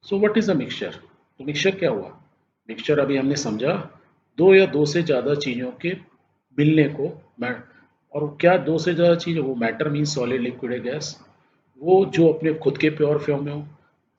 So what is a mixture? तो mixture क्या हुआ? मिक्सचर अभी हमने समझा, दो या दो से ज़्यादा चीज़ों के मिलने को। और क्या दो से ज़्यादा चीज़, वो मैटर मीन्स सॉलिड लिक्विड है गैस, वो जो अपने खुद के प्योर फॉर्म में हो,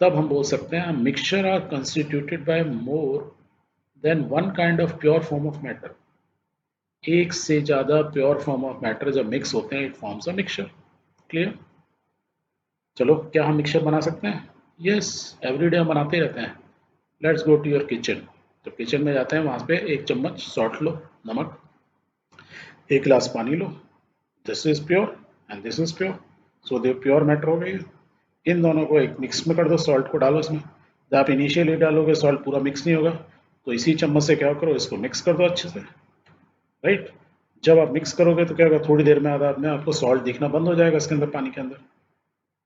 तब हम बोल सकते हैं mixture are constituted by more than one kind of pure form of matter. एक से ज़्यादा प्योर फॉर्म ऑफ मैटर जब मिक्स होते हैं, it forms a mixture. Clear? चलो, क्या हम मिक्सचर बना सकते हैं? यस, एवरीडे हम बनाते ही रहते हैं। Let's go to your kitchen. तो किचन में जाते हैं, वहाँ पे एक चम्मच सॉल्ट लो, नमक, एक गिलास पानी लो। This is pure and this is pure, so the pure matter हो गई। इन दोनों को एक मिक्स में कर दो, सॉल्ट को डालो इसमें। जब आप इनिशियली डालोगे सॉल्ट पूरा मिक्स नहीं होगा, तो इसी चम्मच से क्या करो, इसको मिक्स कर दो अच्छे से। राइट? जब आप मिक्स करोगे तो क्या होगा, थोड़ी देर में आधा में आपको सॉल्ट दिखना बंद हो जाएगा इसके अंदर, पानी के अंदर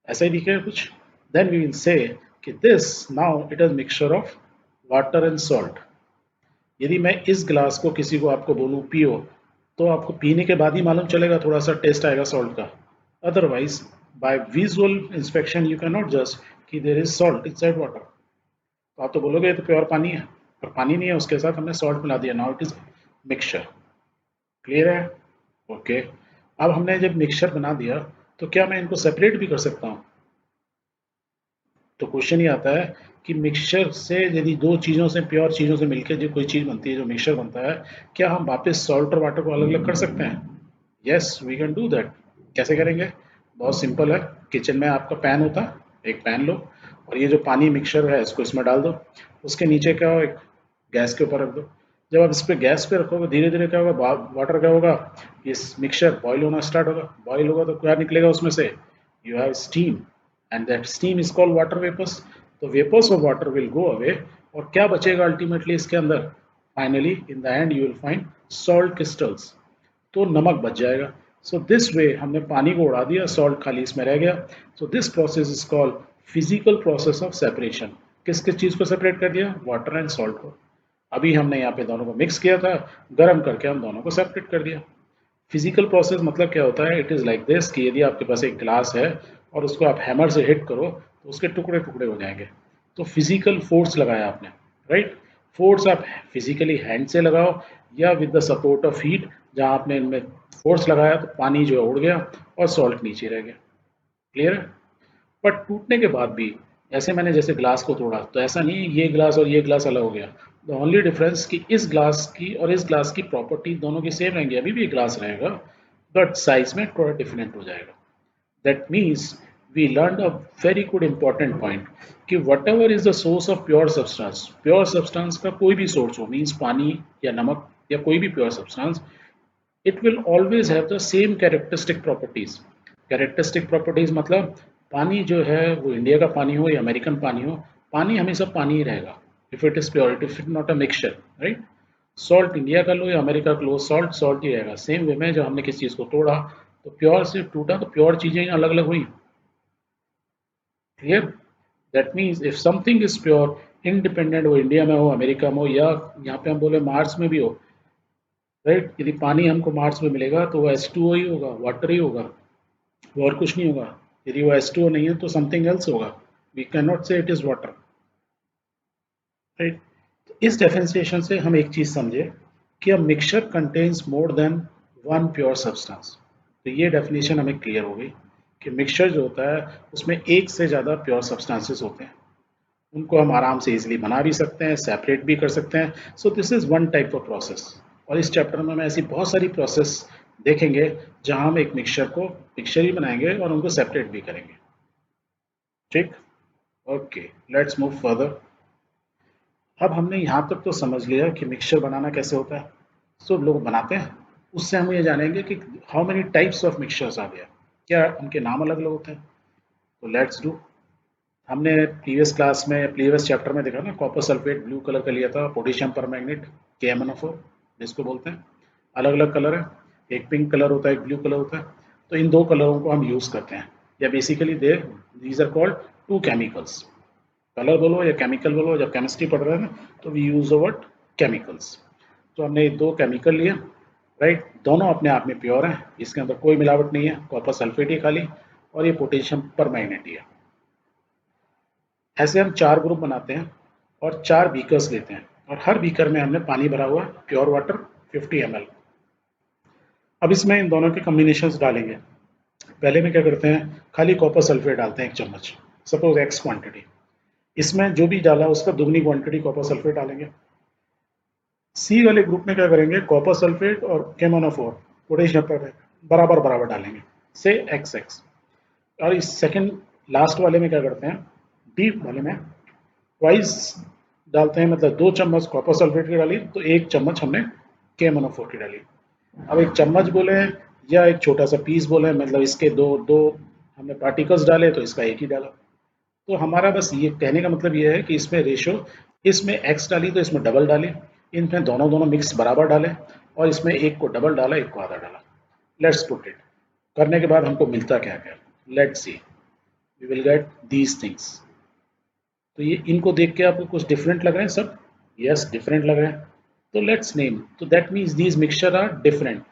ऐसा ही दिखेगा कुछ। देन वी विल से कि this now it is mixture of water and salt. यदि मैं इस गिलास को किसी को आपको बोलूँ पियो, तो आपको पीने के बाद ही मालूम चलेगा, थोड़ा सा टेस्ट आएगा सॉल्ट का। Otherwise by visual inspection you can not just कि there is salt inside water. तो आप तो बोलोगे ये तो प्योर पानी है, पर पानी नहीं है, उसके साथ हमने सॉल्ट मिला दिया, now it is mixture. Clear है? ओके। अब हमने जब मिक्सचर बना दिया, तो क्या मैं इनको सेपरेट भी कर सकता हूँ? तो क्वेश्चन ये आता है कि मिक्सचर से यदि दो चीज़ों से, प्योर चीज़ों से मिलकर जो कोई चीज़ बनती है, जो मिक्सचर बनता है, क्या हम वापस सॉल्ट और वाटर को अलग अलग कर सकते हैं? Yes, we can do that. कैसे करेंगे? बहुत सिंपल है। किचन में आपका पैन होता है, एक पैन लो, और ये जो पानी मिक्सचर है इसको इसमें डाल दो। उसके नीचे क्या हो, एक गैस के ऊपर रख दो। जब आप इस पे गैस पे रखोगे, धीरे धीरे क्या होगा, वाटर क्या होगा, ये मिक्सचर बॉईल होना स्टार्ट होगा। बॉईल होगा तो क्या निकलेगा उसमें से? You have steam, and that steam is called water vapours. तो vapours of water will go away, और क्या बचेगा अल्टीमेटली इसके अंदर? Finally in the end you will find salt crystals, तो नमक बच जाएगा। सो दिस वे हमने पानी को उड़ा दिया, सॉल्ट खाली इसमें रह गया। So this process is called physical process of separation. किस किस चीज़ को सेपरेट कर दिया? वाटर एंड सॉल्ट को। अभी हमने यहाँ पे दोनों को मिक्स किया था, गर्म करके हम दोनों को सेपरेट कर दिया। फिजिकल प्रोसेस मतलब क्या होता है? इट इज़ लाइक दिस कि यदि आपके पास एक ग्लास है और उसको आप हैमर से हिट करो, तो उसके टुकड़े टुकड़े हो जाएंगे। तो फिजिकल फोर्स लगाया आपने, राइट? फोर्स आप फिजिकली हैंड से लगाओ, या with the support of heat, जहाँ आपने इनमें फोर्स लगाया तो पानी जो है उड़ गया और सॉल्ट नीचे रह गया। क्लियर है? बट टूटने के बाद भी, ऐसे मैंने जैसे ग्लास को तोड़ा, तो ऐसा नहीं है ये ग्लास और ये ग्लास अलग हो गया। द ओनली डिफरेंस कि इस ग्लास की और इस ग्लास की प्रॉपर्टी दोनों की सेम रहेंगी, अभी भी ग्लास रहेगा, बट साइज में थोड़ा डिफरेंट हो जाएगा। That means we learn a very good important point कि whatever is the source of pure substance का कोई भी सोर्स हो, मीन्स पानी या नमक या कोई भी pure substance, it will always have the same characteristic properties. Characteristic properties मतलब पानी जो है वो इंडिया का पानी हो या अमेरिकन पानी हो, पानी हमेशा पानी ही रहेगा। If it is pure, if it not a mixture, right? Salt India का लो या अमेरिका का लो, सॉल्ट सॉल्ट ही रहेगा। सेम वे में जब हमने किसी चीज़ को तोड़ा, तो प्योर से टूटा, तो प्योर चीज़ें अलग अलग हुई। Clear? That means if something is pure, independent, वो इंडिया में हो, अमेरिका में हो, या यहाँ पे हम बोले मार्स में भी हो, राइट? यदि पानी हमको मार्स में मिलेगा तो वो H2O ही होगा, वाटर ही होगा, वो और कुछ नहीं होगा। यदि वो H2O नहीं है तो समथिंग एल्स होगा। वी कैन नॉट से इट इज वाटर, राइट? इस डेफिनेशन से हम एक चीज समझे कि a mixture contains more than one pure substance. तो ये डेफिनेशन हमें क्लियर हो गई कि मिक्सचर जो होता है उसमें एक से ज़्यादा प्योर सब्सटेंसेस होते हैं। उनको हम आराम से इजीली बना भी सकते हैं, सेपरेट भी कर सकते हैं। So this is one type of process. और इस चैप्टर में हम ऐसी बहुत सारी प्रोसेस देखेंगे जहां हम एक मिक्सचर को मिक्सचर ही बनाएंगे और उनको सेपरेट भी करेंगे। ठीक? Okay, let's move further. अब हमने यहाँ तक तो समझ लिया कि मिक्सचर बनाना कैसे होता है, सब लोग बनाते हैं। उससे हम ये जानेंगे कि how many types of mixtures आ गया, क्या उनके नाम अलग अलग होते हैं। तो लेट्स डू। हमने प्रीवियस क्लास में, प्रीवियस चैप्टर में देखा ना, कॉपर सल्फेट ब्लू कलर का लिया था, पोटेशियम परमैंगनेट KMnO4 जिसको बोलते हैं। अलग अलग कलर है, एक पिंक कलर होता है, एक ब्लू कलर होता है। तो इन दो कलरों को हम यूज़ करते हैं, या basically they these are called to chemicals. Colour बोलो या केमिकल बोलो, जब केमिस्ट्री पढ़ रहे हैं ना तो we use the word chemicals. तो हमने ये दो केमिकल लिए, राइट? दोनों अपने आप में प्योर हैं, इसके अंदर कोई मिलावट नहीं है, कॉपर सल्फेट ही खाली, और ये पोटेशियम परमैंगनेट ही है। ऐसे हम 4 ग्रुप बनाते हैं और 4 बीकर्स लेते हैं और हर बीकर में हमने पानी भरा हुआ है, प्योर वाटर 50 ml। अब इसमें इन दोनों के कॉम्बिनेशंस डालेंगे। पहले में क्या करते हैं, खाली कॉपर सल्फेट डालते हैं 1 चम्मच, सपोज एक्स क्वांटिटी। इसमें जो भी डाला उसका दुगनी क्वांटिटी कॉपर सल्फेट डालेंगे। सी वाले ग्रुप में क्या करेंगे, कॉपर सल्फेट और केमोनोफोर पोटेशियम पर बराबर बराबर डालेंगे, से एक्स एक्स। और इस सेकंड लास्ट वाले में क्या करते हैं, डी वाले में ट्वाइस डालते हैं, मतलब 2 चम्मच कॉपर सल्फेट की डाली तो 1 चम्मच हमने केमोनोफोर की डाली। अब 1 चम्मच बोले या एक छोटा सा पीस बोले, मतलब इसके दो दो हमने पार्टिकल्स डाले तो इसका एक ही डाला। तो हमारा बस ये कहने का मतलब ये है कि इसमें रेशो, इसमें एक्स डाली तो इसमें डबल डाली, इनमें दोनों दोनों मिक्स बराबर डाले, और इसमें एक को डबल डाला एक को आधा डाला। लेट्स पुट इट करने के बाद हमको मिलता क्या क्या, let's see, we will get these things. तो ये इनको देख के आपको कुछ डिफरेंट लग रहे हैं सब, यस डिफरेंट लग रहे हैं। तो लेट्स नेम, तो that means these mixture are different.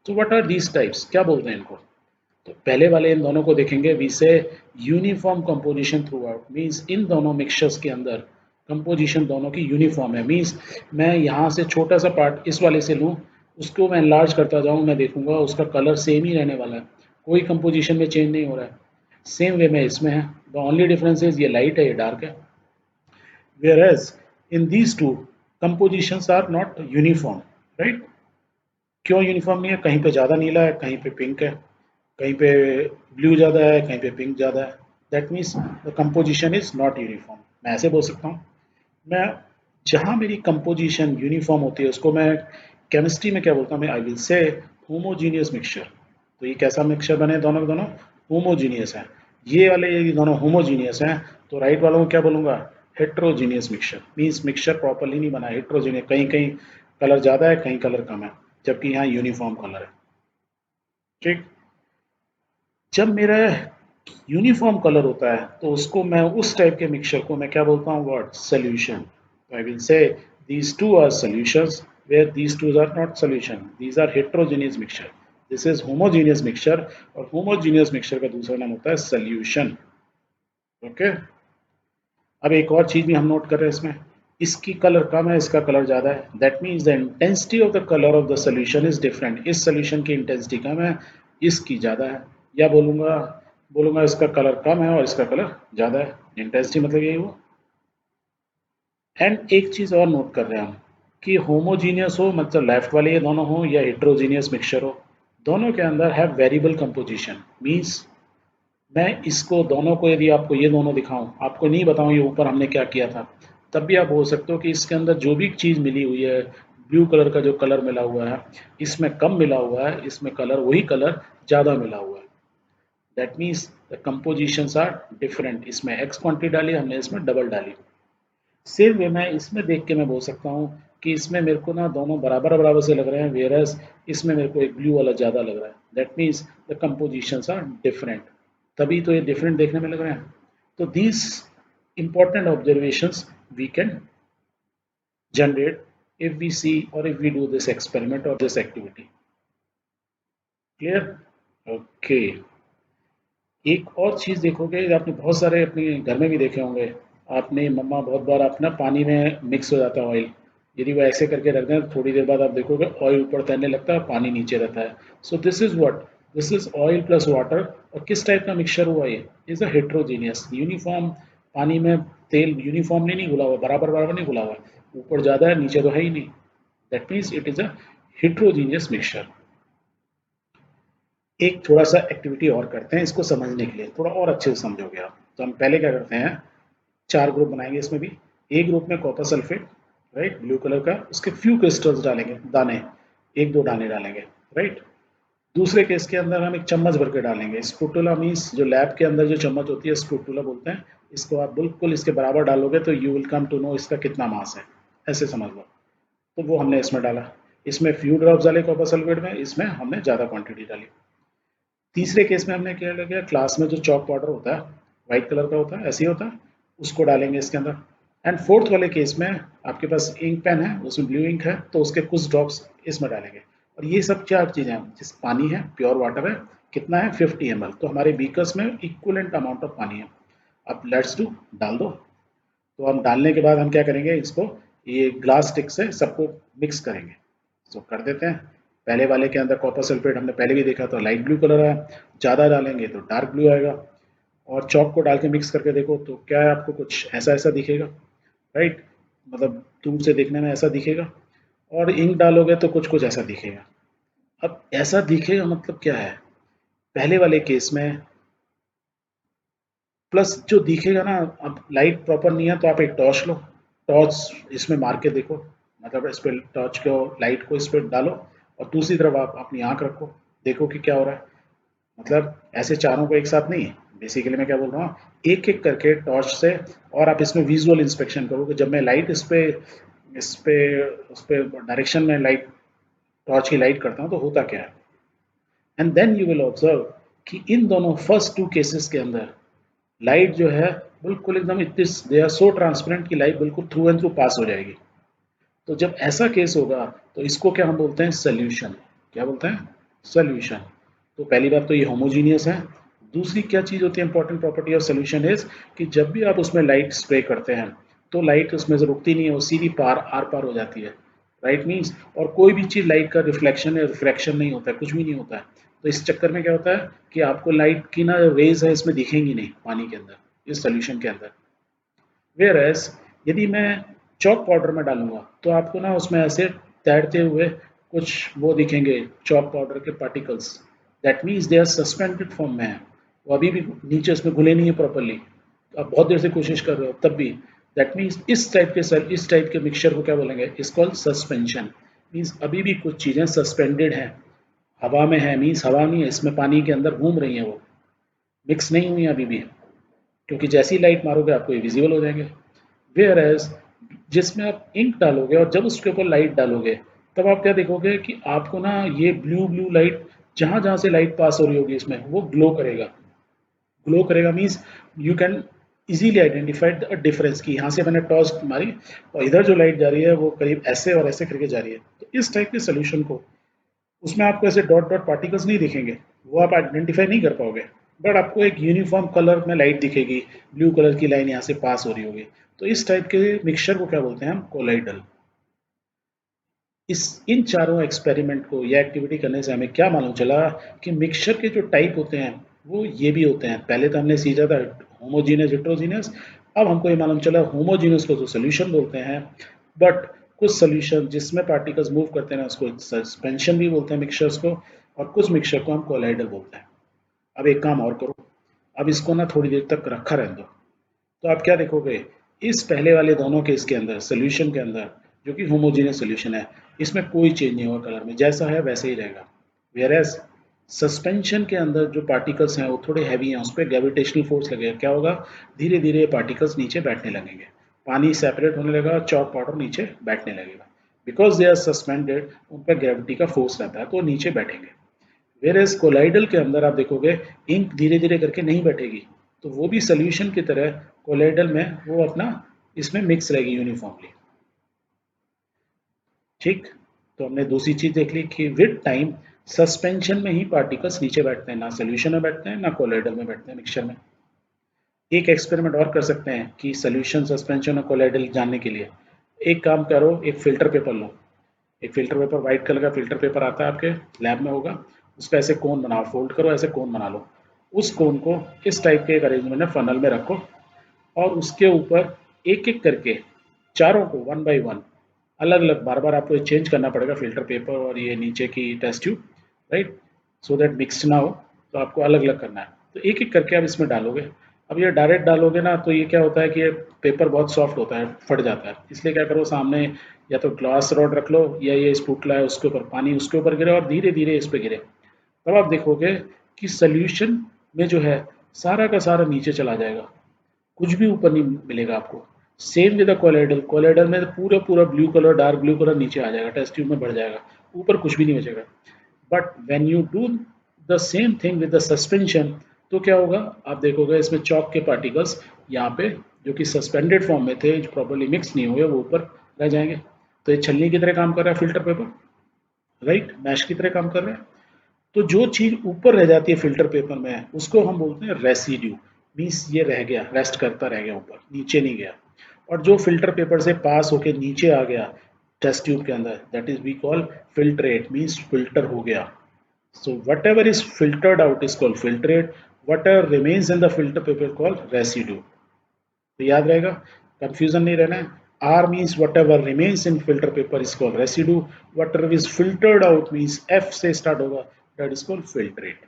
तो व्हाट आर दीज टाइप्स, क्या बोलते हैं इनको। तो पहले वाले इन दोनों को देखेंगे, वी से uniform composition through out, means in दोनों मिक्सचर्स के अंदर कंपोजिशन दोनों की यूनिफॉर्म है। मीन्स मैं यहाँ से छोटा सा पार्ट इस वाले से लूँ, उसको मैं एनलार्ज करता जाऊँ, मैं देखूंगा उसका कलर सेम ही रहने वाला है, कोई कंपोजिशन में चेंज नहीं हो रहा है। सेम वे में इसमें है, द ओनली डिफरेंस इज ये लाइट है ये डार्क है। whereas in these two compositions are not uniform, right? क्यों यूनिफॉर्म नहीं है, कहीं पे ज़्यादा नीला है कहीं पे पिंक है, कहीं पे ब्लू ज़्यादा है कहीं पे पिंक ज़्यादा है। That means the composition is not uniform. मैं ऐसे बोल सकता हूँ, मैं जहाँ मेरी कंपोजिशन यूनिफॉर्म होती है उसको मैं केमिस्ट्री में क्या बोलता हूँ, मैं I will say homogeneous mixture. तो ये कैसा मिक्सचर बने, दोनों के दोनों होमोजीनियस है। ये वाले ये दोनों होमोजीनियस हैं, तो राइट वालों को क्या बोलूँगा, heterogeneous mixture. Means mixture properly नहीं बना, हेट्रोजीनियस, कहीं कहीं कलर ज़्यादा है कहीं कलर कम है, जबकि यहाँ यूनिफॉर्म कलर है। ठीक, जब मेरा यूनिफॉर्म कलर होता है तो उसको मैं उस टाइप के मिक्सचर को मैं क्या बोलता हूँ, what, solution. I will say these two are solutions where these two are not solution, these are heterogeneous mixture, this is homogeneous mixture, और homogeneous mixture का दूसरा नाम होता है solution। ओके, अब एक और चीज भी हम नोट कर रहे हैं इसमें, इसकी कलर कम है इसका कलर ज्यादा है, that means the intensity of the colour of the solution is different. इस सोल्यूशन की इंटेंसिटी कम है इसकी ज्यादा है, या बोलूंगा बोलूंगा इसका कलर कम है और इसका कलर ज्यादा है, इंटेंसिटी मतलब यही हुआ। एंड एक चीज और नोट कर रहे हैं हम कि होमोजीनियस हो मतलब लेफ्ट वाले ये दोनों हो या हेट्रोजीनियस मिक्सचर हो, दोनों के अंदर है वेरिएबल कंपोजिशन। मीन्स मैं इसको दोनों को यदि आपको ये दोनों दिखाऊं, आपको नहीं बताऊं ये ऊपर हमने क्या किया था, तब भी आप बोल सकते हो कि इसके अंदर जो भी चीज़ मिली हुई है, ब्लू कलर का जो कलर मिला हुआ है इसमें कम मिला हुआ है, इसमें कलर वही कलर ज़्यादा मिला हुआ है। That means the compositions are different, इसमें एक्स क्वांटिटी डाली हमने इसमें डबल डाली। सेम वे में इसमें देख के मैं बोल सकता हूँ कि इसमें मेरे को ना दोनों बराबर बराबर से लग रहे हैं, वेरस इसमें मेरे को एक ब्लू वाला ज़्यादा लग रहा है। That means the compositions are different, तभी तो ये डिफरेंट देखने में लग रहे हैं। तो these important observations we can generate if we see or if we do this experiment or this activity. Clear? Okay. एक और चीज़ देखोगे, आपने बहुत सारे अपने घर में भी देखे होंगे, आपने मम्मा बहुत बार अपना पानी में मिक्स हो जाता है ऑयल, यदि वो ऐसे करके रख दें थोड़ी देर बाद आप देखोगे ऑयल ऊपर तैरने लगता है पानी नीचे रहता है। So this is what, this is oil plus water. और किस टाइप का मिक्सचर हुआ ये, इज अ हेट्रोजीनियस, यूनिफॉर्म। पानी में तेल यूनिफॉर्मली नहीं घुला हुआ, बराबर बराबर नहीं घुला हुआ, ऊपर ज़्यादा है नीचे तो है ही नहीं। That means it is a heterogeneous mixture. एक थोड़ा सा एक्टिविटी और करते हैं इसको समझने के लिए, थोड़ा और अच्छे से समझोगे आप। तो हम पहले क्या करते हैं, 4 ग्रुप बनाएंगे इसमें भी। एक ग्रुप में copper sulphate, right, blue colour का, उसके फ्यू क्रिस्टल्स डालेंगे, दाने, 1-2 दाने डालेंगे, राइट। दूसरे केस के अंदर हम 1 चम्मच भर के डालेंगे स्पुटुला, मीन्स जो लैब के अंदर जो चम्मच होती है स्पुटुला बोलते हैं इसको। आप बिल्कुल इसके बराबर डालोगे तो you will come to know इसका कितना मास है, ऐसे समझ लो। तो वो हमने इसमें डाला, इसमें फ्यू ड्रॉप्स डाले कॉपर सल्फेट में, इसमें हमने ज़्यादा क्वांटिटी डाली। तीसरे केस में हमने क्या किया, क्लास में जो चॉक पाउडर होता है वाइट कलर का होता है, ऐसे ही होता है, उसको डालेंगे इसके अंदर। एंड फोर्थ वाले केस में आपके पास इंक पेन है, उसमें ब्लू इंक है, तो उसके कुछ ड्रॉप्स इसमें डालेंगे। और ये सब क्या चीज़ें हैं, जिस पानी है प्योर वाटर है, कितना है 50 ml, तो हमारे बीकर्स में इक्वलेंट अमाउंट ऑफ पानी है। अब लेट्स डू, डाल दो। तो हम डालने के बाद हम क्या करेंगे, इसको ये ग्लास स्टिक से सबको मिक्स करेंगे। तो कर देते हैं। पहले वाले के अंदर कॉपर सल्फेट हमने पहले भी देखा था, लाइट ब्लू कलर है, ज़्यादा डालेंगे तो डार्क ब्लू आएगा। और चौक को डाल के मिक्स करके देखो तो क्या है, आपको कुछ ऐसा ऐसा दिखेगा, राइट, मतलब दूर से देखने में ऐसा दिखेगा। और इंक डालोगे तो कुछ कुछ ऐसा दिखेगा। अब ऐसा दिखेगा मतलब क्या है, पहले वाले केस में प्लस जो दिखेगा ना, अब लाइट प्रॉपर नहीं है तो आप एक टॉर्च लो, टॉर्च इसमें मार के देखो, मतलब इस पर टॉर्च को, लाइट को इस पर डालो और दूसरी तरफ आप अपनी आंख रखो, देखो कि क्या हो रहा है। मतलब ऐसे चारों को एक साथ नहीं, बेसिकली मैं क्या बोल रहा हूँ, एक एक करके टॉर्च से। और आप इसमें विजुअल इंस्पेक्शन करो कि जब मैं लाइट इस पे उस पे डायरेक्शन में लाइट, टॉर्च की लाइट करता हूँ तो होता क्या है। And then you will observe कि इन दोनों फर्स्ट टू केसेस के अंदर लाइट जो है बिल्कुल एकदम इतनी, दे आर सो ट्रांसपेरेंट कि लाइट बिल्कुल थ्रू एंड थ्रू पास हो जाएगी। तो जब ऐसा केस होगा तो इसको क्या हम बोलते हैं, सोल्यूशन। क्या बोलते हैं, सोल्यूशन। तो पहली बात तो ये होमोजीनियस है। दूसरी क्या चीज़ होती है, important property of solution is कि जब भी आप उसमें लाइट स्प्रे करते हैं तो लाइट उसमें से रुकती नहीं है, वो सीधी पार आर पार हो जाती है, राइट मीन्स। और कोई भी चीज़ लाइट का रिफ्लेक्शन या रिफ्रैक्शन नहीं होता है, कुछ भी नहीं होता है। तो इस चक्कर में क्या होता है कि आपको लाइट की ना रेज है इसमें दिखेंगी नहीं पानी के अंदर, इस सोल्यूशन के अंदर। वेयर एज यदि मैं चॉक पाउडर में डालूंगा तो आपको ना उसमें ऐसे तैरते हुए कुछ वो दिखेंगे, चॉक पाउडर के particles. That means they are suspended form में है, वो अभी भी नीचे उसमें घुले नहीं है प्रॉपरली। आप बहुत देर से कोशिश कर रहे हो तब भी। दैट मीन्स इस टाइप के मिक्सचर को क्या बोलेंगे, इस कॉल्ड सस्पेंशन। मीन्स अभी भी कुछ चीज़ें सस्पेंडेड हैं, हवा में है, मीन्स हवा नहीं है इसमें, पानी के अंदर घूम रही हैं, वो मिक्स नहीं हुई हैं अभी भी, क्योंकि जैसी लाइट मारोगे आपको ये विजिबल हो जाएंगे। वेयर एज जिसमें आप इंक डालोगे और जब उसके ऊपर लाइट डालोगे तब आप क्या देखोगे कि आपको ना ये ब्लू ब्लू लाइट, जहां जहां से लाइट पास हो रही होगी इसमें वो ग्लो करेगा। ग्लो करेगा means you can easily identify the difference कि यहाँ से मैंने टॉर्च मारी और इधर जो लाइट जा रही है वो करीब ऐसे और ऐसे करके जा रही है। तो इस टाइप के सोल्यूशन को, उसमें आपको ऐसे डॉट डॉट पार्टिकल्स नहीं दिखेंगे, वो आप आइडेंटिफाई नहीं कर पाओगे, बट आपको एक यूनिफॉर्म कलर में लाइट दिखेगी, ब्लू कलर की लाइन यहाँ से पास हो रही होगी। तो इस टाइप के मिक्सचर को क्या बोलते हैं हम, कोलाइडल। इस इन चारों एक्सपेरिमेंट को या एक्टिविटी करने से हमें क्या मालूम चला कि मिक्सचर के जो टाइप होते हैं वो ये भी होते हैं। पहले तो हमने सीखा था होमोजीनियस हेट्रोजीनियस, अब हमको ये मालूम चला होमोजीनियस को तो सोल्यूशन बोलते हैं, बट कुछ सोल्यूशन जिसमें पार्टिकल्स मूव करते हैं ना उसको सस्पेंशन भी बोलते हैं मिक्सचर्स को, और कुछ मिक्सचर को हम कोलाइडल बोलते हैं। अब एक काम और करो, अब इसको ना थोड़ी देर तक रखा रहने दो। तो आप क्या देखोगे, इस पहले वाले दोनों केस के अंदर सोल्यूशन के अंदर जो कि होमोजीनियस सोल्यूशन है, इसमें कोई चेंज नहीं होगा, कलर में जैसा है वैसे ही रहेगा। वेयर एज सस्पेंशन के अंदर जो पार्टिकल्स हैं वो थोड़े हैवी हैं, उस पर ग्रेविटेशनल फोर्स लगेगा, क्या होगा, धीरे धीरे पार्टिकल्स नीचे बैठने लगेंगे, पानी सेपरेट होने लगेगा, चॉक पाउडर नीचे बैठने लगेगा, बिकॉज दे आर सस्पेंडेड, उन पर ग्रेविटी का फोर्स रहता है तो नीचे बैठेंगे। वेरेस कोलाइडल के अंदर आप देखोगे इंक धीरे धीरे करके नहीं बैठेगी, तो वो भी सोल्यूशन की तरह कोलाइडल में वो अपना इसमें मिक्स रहेगी यूनिफॉर्मली। ठीक। तो हमने दूसरी चीज देख ली कि विद टाइम सस्पेंशन में ही पार्टिकल्स नीचे बैठते हैं, ना सोल्यूशन में बैठते हैं ना कोलाइडल में बैठते हैं, मिक्सचर में। एक एक्सपेरिमेंट और कर सकते हैं कि सोल्यूशन, सस्पेंशन और कोलाइडल जानने के लिए एक काम करो, एक फिल्टर पेपर लो। एक फिल्टर पेपर, व्हाइट कलर का फिल्टर पेपर आता है, आपके लैब में होगा। उसका ऐसे कोन बनाओ, फोल्ड करो, ऐसे कोन बना लो। उस कोन को इस टाइप के एक अरेंजमेंट में फनल में रखो और उसके ऊपर एक एक करके चारों को वन बाय वन अलग अलग, बार बार आपको चेंज करना पड़ेगा फिल्टर पेपर और ये नीचे की test tube, right, so that mix ना हो। तो आपको अलग अलग करना है, तो एक एक करके आप इसमें डालोगे। अब ये डायरेक्ट डालोगे ना तो ये क्या होता है कि ये पेपर बहुत सॉफ्ट होता है, फट जाता है, इसलिए क्या करो, सामने या तो ग्लास रॉड रख लो या ये स्पूटला है उसके ऊपर पानी उसके ऊपर गिरे और धीरे धीरे इस पे गिरे। तब आप देखोगे कि सोल्यूशन में जो है सारा का सारा नीचे चला जाएगा, कुछ भी ऊपर नहीं मिलेगा आपको। सेम विद कोलाइडल, कोलाइडल में पूरा पूरा blue colour, dark blue colour नीचे आ जाएगा, टेस्ट ट्यूब में बढ़ जाएगा, ऊपर कुछ भी नहीं बचेगा। But when you do the same thing with the suspension, तो क्या होगा, आप देखोगे इसमें चौक के पार्टिकल्स यहाँ पे जो कि सस्पेंडेड फॉर्म में थे, जो प्रॉपर्ली मिक्स नहीं हुए, वो ऊपर रह जाएंगे। तो ये छलनी की तरह काम कर रहा है फिल्टर पेपर, राइट, मैश की तरह काम कर रहा है। तो जो चीज ऊपर रह जाती है फिल्टर पेपर में उसको हम बोलते हैं रेसिड्यू। मीन्स ये रह गया, रेस्ट करता रह गया, ऊपर नीचे नहीं गया। और जो फिल्टर पेपर से पास होके नीचे आ गया टेस्ट ट्यूब के अंदर, that is we call filtrate, means filter हो गया. So whatever is filtered out is called filtrate. Whatever remains in the filter paper called residue. तो याद रहेगा, कंफ्यूजन नहीं रहना है. R means whatever remains in filter paper is called residue. Whatever is filtered out means F से start होगा, that is called filtrate.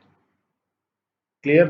Clear?